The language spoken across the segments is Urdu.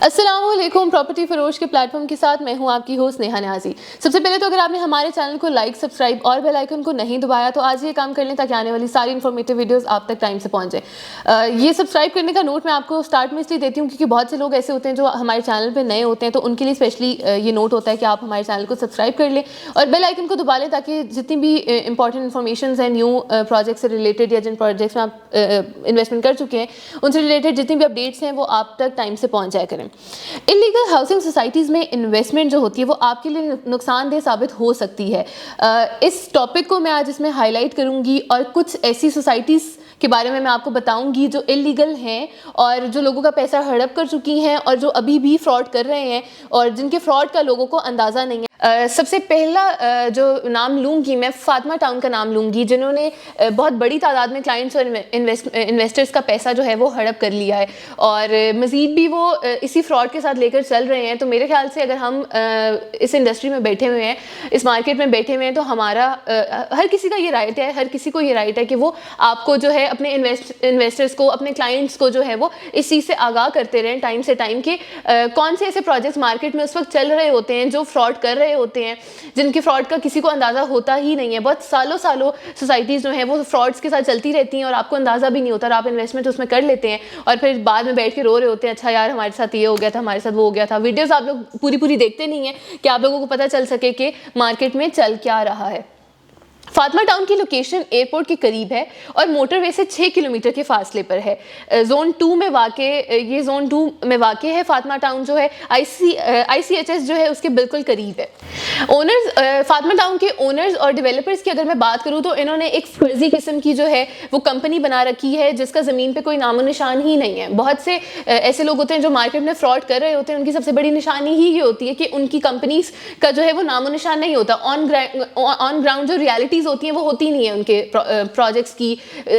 السلام علیکم. پراپرٹی فروش کے پلیٹ فارم کے ساتھ میں ہوں آپ کی ہوسٹ نیہا نیازی. سب سے پہلے تو اگر آپ نے ہمارے چینل کو لائک، سبسکرائب اور بیل آئیکن کو نہیں دبایا تو آج یہ کام کر لیں تاکہ آنے والی ساری انفارمیٹیو ویڈیوز آپ تک ٹائم سے پہنچ جائیں. یہ سبسکرائب کرنے کا نوٹ میں آپ کو اسٹارٹ میں اس لیے دیتی ہوں کیونکہ بہت سے لوگ ایسے ہوتے ہیں جو ہمارے چینل پہ نئے ہوتے ہیں، تو ان کے لیے اسپیشلی یہ نوٹ ہوتا ہے کہ آپ ہمارے چینل کو سبسکرائب کر لیں اور بیل آئیکن کو دبا لیں تاکہ جتنی بھی امپورٹنٹ انفارمیشنز ہیں نیو پروجیکٹ سے ریلیٹڈ یا جن پروجیکٹس میں آپ انویسٹمنٹ کر چکے ہیں ان سے ریلیٹڈ جتنی بھی اپڈیٹس ہیں وہ آپ تک ٹائم سے پہنچ جایا کریں. انلیگل ہاؤسنگ سوسائٹیز میں انویسٹمنٹ جو ہوتی ہے وہ آپ کے لیے نقصان دہ ثابت ہو سکتی ہے. اس ٹاپک کو میں آج اس میں ہائی لائٹ کروں گی اور کچھ ایسی سوسائٹیز کے بارے میں آپ کو بتاؤں گی جو انلیگل ہیں اور جو لوگوں کا پیسہ ہڑپ کر چکی ہیں اور جو ابھی بھی فراڈ کر رہے ہیں اور جن کے فراڈ کا لوگوں کو اندازہ نہیں ہے. سب سے پہلا جو نام لوں گی میں فاطمہ ٹاؤن کا نام لوں گی، جنہوں نے بہت بڑی تعداد میں کلائنٹس اور انویسٹرز کا پیسہ جو ہے وہ ہڑپ کر لیا ہے اور مزید بھی وہ اسی فراڈ کے ساتھ لے کر چل رہے ہیں. تو میرے خیال سے اگر ہم اس انڈسٹری میں بیٹھے ہوئے ہیں، اس مارکیٹ میں بیٹھے ہوئے ہیں، تو ہمارا ہر کسی کا یہ رائٹ ہے، ہر کسی کو یہ رائٹ ہے کہ وہ آپ کو جو ہے اپنے انویسٹرز کو، اپنے کلائنٹس کو جو ہے وہ اس چیز سے آگاہ کرتے رہیں ٹائم سے ٹائم کہ کون سے ایسے پروجیکٹس مارکیٹ میں اس وقت چل رہے ہوتے ہیں جو فراڈ کر رہے ہوتے ہیں، جن کے فراڈ کا کسی کو اندازہ ہوتا ہی نہیں ہے. بہت سالوں سوسائٹیز جو ہیں وہ فراڈس کے ساتھ چلتی رہتی ہیں اور آپ کو اندازہ بھی نہیں ہوتا اور آپ انویسٹمنٹ اس میں کر لیتے ہیں اور پھر بعد میں بیٹھ کے رو رہے ہوتے ہیں، اچھا یار ہمارے ساتھ یہ ہو گیا تھا، ہمارے ساتھ وہ ہو گیا تھا. ویڈیوز آپ لوگ پوری دیکھتے نہیں ہیں کہ آپ لوگوں کو پتہ چل سکے کہ مارکیٹ میں چل کیا رہا ہے. فاطمہ ٹاؤن کی لوکیشن ایئرپورٹ کے قریب ہے اور موٹر وے سے 6 کلومیٹر کے فاصلے پر ہے. زون 2 میں واقع ہے. فاطمہ ٹاؤن جو ہے ICHS جو ہے اس کے بالکل قریب ہے. فاطمہ ٹاؤن کے اونرز اور ڈیولپرز کی اگر میں بات کروں تو انہوں نے ایک فرضی قسم کی جو ہے وہ کمپنی بنا رکھی ہے جس کا زمین پہ کوئی نام و نشان ہی نہیں ہے. بہت سے ایسے لوگ ہوتے ہیں جو مارکیٹ میں فراڈ کر رہے ہوتے ہیں، ان کی سب سے بڑی نشانی ہی یہ ہوتی ہے کہ ان کی کمپنیز کا جو ہے وہ نام و نشان نہیں ہوتا. آن گراؤنڈ جو ریالٹیز ہوتی ہیں وہ ہوتی نہیں ہیں ان کے پروجیکٹس کی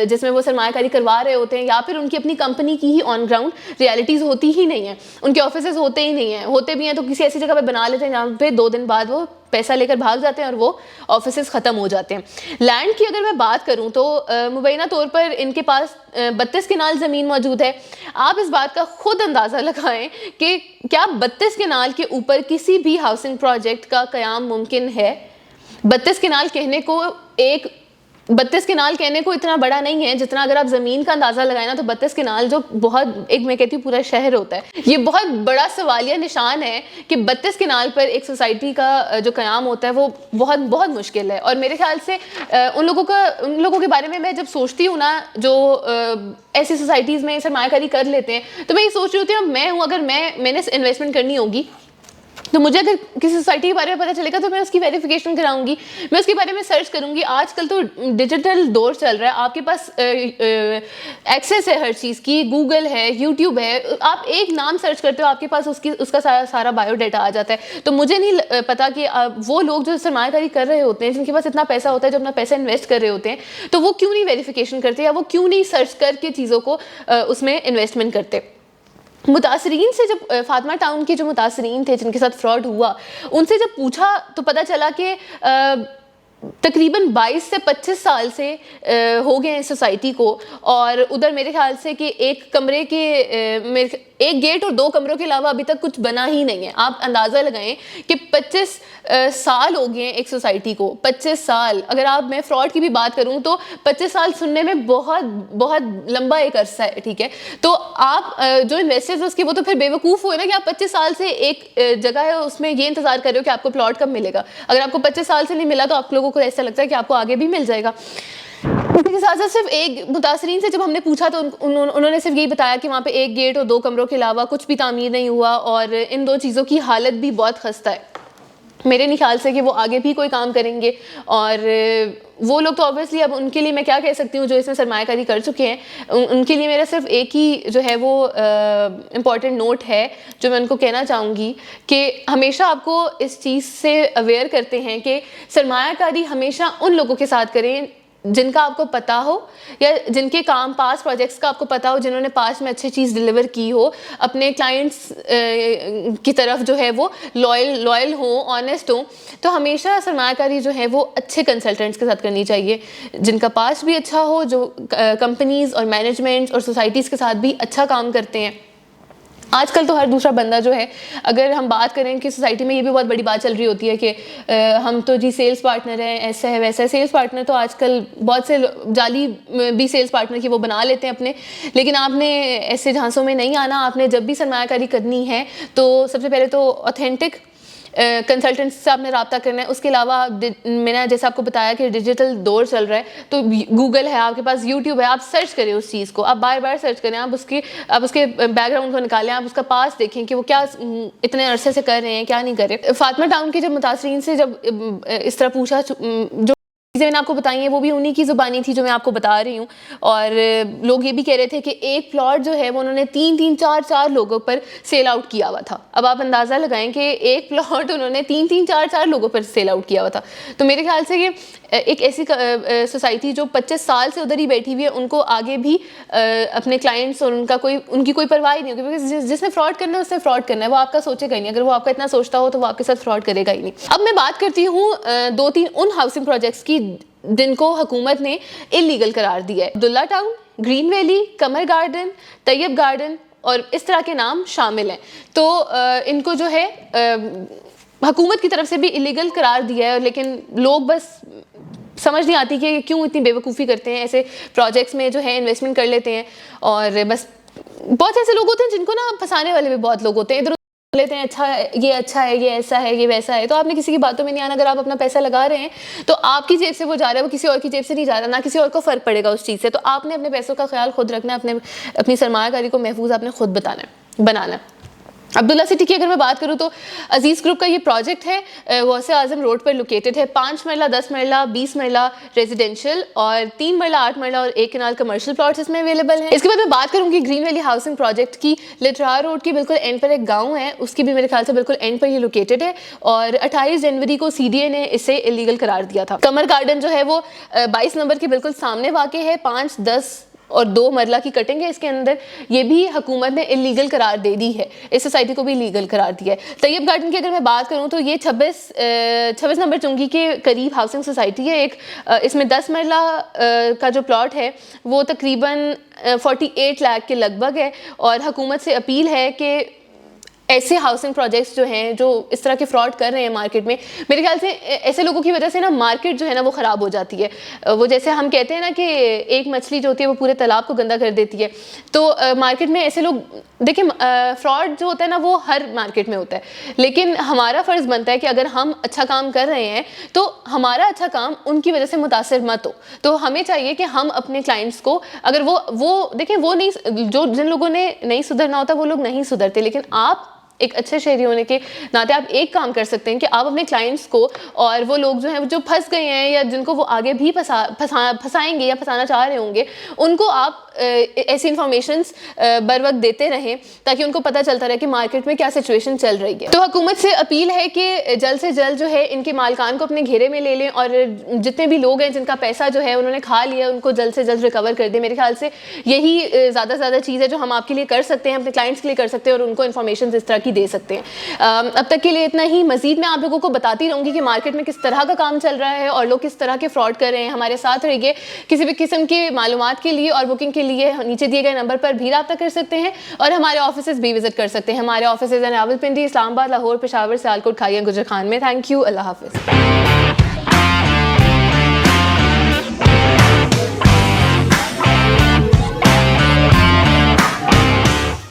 جس میں وہ سرمایہ کاری کروا رہے ہوتے ہیں، یا پھر ان کی اپنی کمپنی کی ہی آن گراؤنڈ ریالٹیز ہوتی ہی نہیں ہیں. ان کے آفیسز ہوتے ہی نہیں ہیں، ہوتے بھی ہیں تو کسی ایسی جگہ پہ بنا لیتے ہیں جہاں پہ 2 دن بعد وہ پیسہ لے کر بھاگ جاتے ہیں اور وہ آفیسز ختم ہو جاتے ہیں. لینڈ کی اگر میں بات کروں تو مبینہ طور پر ان کے پاس 32 کنال زمین موجود ہے. آپ اس بات کا خود اندازہ لگائیں کہ کیا 32 کنال کے اوپر کسی بھی ہاؤسنگ پروجیکٹ کا قیام ممکن ہے. 32 کنال کہنے کو اتنا بڑا نہیں ہے جتنا اگر آپ زمین کا اندازہ لگائیں نا تو 32 کنال جو بہت میں کہتی ہوں پورا شہر ہوتا ہے. یہ بہت بڑا سوالیہ نشان ہے کہ 32 کنال پر ایک سوسائٹی کا جو قیام ہوتا ہے وہ بہت مشکل ہے. اور میرے خیال سے ان لوگوں کے بارے میں جب سوچتی ہوں نا جو ایسی سوسائٹیز میں سرمایہ کاری کر لیتے ہیں تو میں یہ سوچ رہی ہوتی ہوں میں ہوں، اگر میں نے انویسٹمنٹ کرنی ہوگی تو مجھے اگر کسی سوسائٹی کے بارے میں پتہ چلے گا تو میں اس کی ویریفیکیشن کراؤں گی، میں اس کے بارے میں سرچ کروں گی. آج کل تو ڈیجیٹل دور چل رہا ہے، آپ کے پاس ایکسیس ہے ہر چیز کی، گوگل ہے، یوٹیوب ہے، آپ ایک نام سرچ کرتے ہو آپ کے پاس اس کا سارا بایو ڈیٹا آ جاتا ہے. تو مجھے نہیں پتا کہ وہ لوگ جو سرمایہ کاری کر رہے ہوتے ہیں، جن کے پاس اتنا پیسہ ہوتا ہے، جو اپنا پیسہ انویسٹ کر رہے ہوتے ہیں، تو وہ کیوں نہیں ویریفیکیشن کرتے یا وہ کیوں نہیں سرچ کر کے چیزوں کو اس میں انویسٹمنٹ کرتے. متاثرین سے جب فاطمہ ٹاؤن کے جو متاثرین تھے جن کے ساتھ فراڈ ہوا ان سے جب پوچھا تو پتہ چلا کہ تقریباً 22 سے 25 سال سے ہو گئے ہیں سوسائٹی کو، اور ادھر میرے خیال سے کہ ایک گیٹ اور 2 کمروں کے علاوہ ابھی تک کچھ بنا ہی نہیں ہے. آپ اندازہ لگائیں کہ 25 سال ہو گئے ہیں ایک سوسائٹی کو. 25 سال، اگر میں فراڈ کی بھی بات کروں تو 25 سال سننے میں بہت لمبا ایک عرصہ ہے، ٹھیک ہے. تو آپ جو انویسٹرز اس کے وہ تو پھر بے وقوف ہوئے نا کہ آپ 25 سال سے ایک جگہ ہے اس میں یہ انتظار کر رہے ہو کہ آپ کو پلاٹ کب ملے گا. اگر آپ کو 25 سال سے نہیں ملا تو آپ لوگوں کو ایسا لگتا ہے کہ آپ کو آگے بھی مل جائے گا. اسی کے ساتھ صرف ایک متاثرین سے جب ہم نے پوچھا تو انہوں نے صرف یہی بتایا کہ وہاں پہ ایک گیٹ اور 2 کمروں کے علاوہ کچھ بھی تعمیر نہیں ہوا اور ان 2 چیزوں کی حالت بھی بہت خستہ ہے. میرے نہیں خیال سے کہ وہ آگے بھی کوئی کام کریں گے، اور وہ لوگ تو آبویسلی اب ان کے لیے میں کیا کہہ سکتی ہوں جو اس میں سرمایہ کاری کر چکے ہیں، ان کے لیے میرا صرف ایک ہی جو ہے وہ امپورٹنٹ نوٹ ہے جو میں ان کو کہنا چاہوں گی کہ ہمیشہ آپ کو اس چیز سے اویئر کرتے ہیں کہ سرمایہ کاری ہمیشہ ان لوگوں کے ساتھ کریں جن کا آپ کو پتہ ہو یا جن کے کام پاس پروجیکٹس کا آپ کو پتہ ہو، جنہوں نے پاس میں اچھی چیز ڈیلیور کی ہو، اپنے کلائنٹس کی طرف جو ہے وہ لائل ہوں، آنیسٹ ہوں. تو ہمیشہ سرمایہ کاری جو ہے وہ اچھے کنسلٹنٹس کے ساتھ کرنی چاہیے جن کا پاس بھی اچھا ہو، جو کمپنیز اور مینجمنٹس اور سوسائٹیز کے ساتھ بھی اچھا کام کرتے ہیں. آج کل تو ہر دوسرا بندہ جو ہے, اگر ہم بات کریں کہ سوسائٹی میں یہ بھی بہت بڑی بات چل رہی ہوتی ہے کہ ہم تو جی سیلس پارٹنر ہیں, ایسا ہے ویسا ہے. سیلس پارٹنر تو آج کل بہت سے جعلی بھی سیلس پارٹنر کی وہ بنا لیتے ہیں اپنے, لیکن آپ نے ایسے جھانسوں میں نہیں آنا. آپ نے جب بھی سرمایہ کاری کرنی ہے تو سب سے پہلے تو اوتھینٹک کنسلٹنٹ سے آپ نے رابطہ کرنا ہے. اس کے علاوہ میں نے جیسے آپ کو بتایا کہ ڈیجیٹل دور چل رہا ہے, تو گوگل ہے, آپ کے پاس یوٹیوب ہے, آپ سرچ کریں اس چیز کو, آپ بار بار سرچ کریں, آپ اس کے بیک گراؤنڈ کو نکالیں, آپ اس کا پاس دیکھیں کہ وہ کیا اتنے عرصے سے کر رہے ہیں, کیا نہیں کر رہے. فاطمہ ٹاؤن کے جب متاثرین سے جب اس طرح پوچھا, جو چیزیں میں نے آپ کو بتائی ہیں وہ بھی انہی کی زبانی تھی جو میں آپ کو بتا رہی ہوں, اور لوگ یہ بھی کہہ رہے تھے کہ ایک پلاٹ جو ہے وہ انہوں نے 3-3 4-4 لوگوں پر سیل آؤٹ کیا ہوا تھا. اب آپ اندازہ لگائیں کہ ایک پلاٹ انہوں نے 3-3 4-4 لوگوں پر سیل آؤٹ کیا ہوا تھا. تو میرے خیال سے یہ ایک ایسی سوسائٹی جو 25 سال سے ادھر ہی بیٹھی ہوئی ہے, ان کو آگے بھی اپنے کلائنٹس اور ان کی کوئی پرواہ نہیں ہوگی, کیونکہ جس نے فراڈ کرنا ہے اس نے فراڈ کرنا ہے, وہ آپ کا سوچے گا ہی نہیں. اگر وہ آپ کا اتنا سوچتا ہو تو وہ آپ کے ساتھ فراڈ کرے گا ہی نہیں. اب میں بات کرتی ہوں 2-3 ان ہاؤسنگ پروجیکٹس کی جن کو حکومت نے انلیگل قرار دیا ہے. Abdullah town, green valley, Qamar garden, Tayyab garden اور اس طرح کے نام شامل ہیں. تو ان کو جو ہے حکومت کی طرف سے بھی انلیگل قرار دیا ہے, لیکن لوگ بس سمجھ نہیں آتی کہ کیوں اتنی بے وقوفی کرتے ہیں, ایسے پروجیکٹس میں جو ہے انویسٹمنٹ کر لیتے ہیں. اور بس بہت ایسے لوگ ہوتے ہیں جن کو نا پھنسانے والے بھی بہت لوگ ہوتے ہیں, ادھر لیتے ہیں اچھا ہے, یہ ایسا ہے, یہ ویسا ہے. تو آپ نے کسی کی باتوں میں نہیں آنا. اگر آپ اپنا پیسہ لگا رہے ہیں تو آپ کی جیب سے وہ جا رہا ہے, وہ کسی اور کی جیب سے نہیں جا رہا, نہ کسی اور کو فرق پڑے گا اس چیز سے. تو آپ نے اپنے پیسوں کا خیال خود رکھنا ہے, اپنی سرمایہ کاری کو محفوظ آپ نے خود بنانا ہے. عبداللہ سٹی کی اگر میں بات کروں تو عزیز گروپ کا یہ پروجیکٹ ہے, غوث اعظم روڈ پر لوکیٹڈ ہے. 5 مرلہ, 10 مرلہ, 20 مرلہ ریزیڈینشیل اور 3 مرلہ, 8 مرلہ اور 1 کنال کمرشل پلاٹس اس میں اویلیبل ہیں. اس کے بعد میں بات کروں گی گرین ویلی ہاؤسنگ پروجیکٹ کی. لٹرار روڈ کی بالکل اینڈ پر ایک گاؤں ہے, اس کی بھی میرے خیال سے بالکل اینڈ پر ہی لوکیٹڈ ہے, اور 28 جنوری کو CDA نے اسے انلیگل قرار دیا تھا. قمر گارڈن جو ہے وہ 22 نمبر کے بالکل سامنے واقع ہے. 5, 10 اور 2 مرلہ کی کٹنگ ہے اس کے اندر. یہ بھی حکومت نے انلیگل قرار دے دی ہے, اس سوسائٹی کو بھی لیگل قرار دیا ہے. طیب گارڈن کی اگر میں بات کروں تو یہ 26 نمبر چنگی کے قریب ہاؤسنگ سوسائٹی ہے. ایک اس میں 10 مرلہ کا جو پلاٹ ہے وہ تقریباً 48 لاکھ کے لگ بھگ ہے, اور حکومت سے اپیل ہے کہ ایسے ہاؤسنگ پروجیکٹس جو ہیں جو اس طرح کے فراڈ کر رہے ہیں مارکیٹ میں, میرے خیال سے ایسے لوگوں کی وجہ سے نا مارکیٹ جو ہے نا وہ خراب ہو جاتی ہے. وہ جیسے ہم کہتے ہیں نا کہ ایک مچھلی جو ہوتی ہے وہ پورے تالاب کو گندا کر دیتی ہے, تو مارکیٹ میں ایسے لوگ دیکھیں, فراڈ جو ہوتا ہے نا وہ ہر مارکیٹ میں ہوتا ہے, لیکن ہمارا فرض بنتا ہے کہ اگر ہم اچھا کام کر رہے ہیں تو ہمارا اچھا کام ان کی وجہ سے متاثر مت ہو. تو ہمیں چاہیے کہ ہم اپنے کلائنٹس کو, اگر وہ دیکھیں, وہ نہیں, جن لوگوں نے نہیں سدھرنا ہوتا وہ لوگ نہیں سدھرتے, لیکن آپ ایک اچھے شہری ہونے کے ناطے آپ ایک کام کر سکتے ہیں کہ آپ اپنے کلائنٹس کو, اور وہ لوگ جو ہیں جو پھنس گئے ہیں یا جن کو وہ آگے بھی پھنسائیں گے یا پھنسانا چاہ رہے ہوں گے, ان کو آپ ایسی انفارمیشنز بر وقت دیتے رہیں تاکہ ان کو پتہ چلتا رہے کہ مارکیٹ میں کیا سچویشن چل رہی ہے. تو حکومت سے اپیل ہے کہ جلد سے جلد جو ہے ان کے مالکان کو اپنے گھیرے میں لے لیں, اور جتنے بھی لوگ ہیں جن کا پیسہ جو ہے انہوں نے کھا لیا ان کو جلد سے جلد ریکور کر دیں. میرے خیال سے یہی زیادہ سے زیادہ چیز ہے جو ہم آپ کے لیے کر سکتے ہیں, اپنے کلائنٹس کے لیے کر سکتے ہیں, اور ان کو انفارمیشن اس طرح کی دے سکتے ہیں. اب تک کے لیے اتنا ہی. مزید میں آپ لوگوں کو بتاتی رہوں گی کہ مارکیٹ میں کس طرح کا کام چل رہا ہے اور لوگ کس طرح کے فراڈ کر رہے ہیں. ہمارے ساتھ رہیے. کسی بھی قسم کی معلومات کے لیے اور بکنگ کے لیے نیچے دیے گئے نمبر پر بھی رابطہ کر سکتے ہیں, اور ہمارے آفیسز بھی وزٹ کر سکتے ہیں. ہمارے آفیسز ہیں راولپنڈی, اسلام آباد, لاہور, پشاور, سیالکوٹ, کھائیاں, گجران میں. Thank you. اللہ حافظ.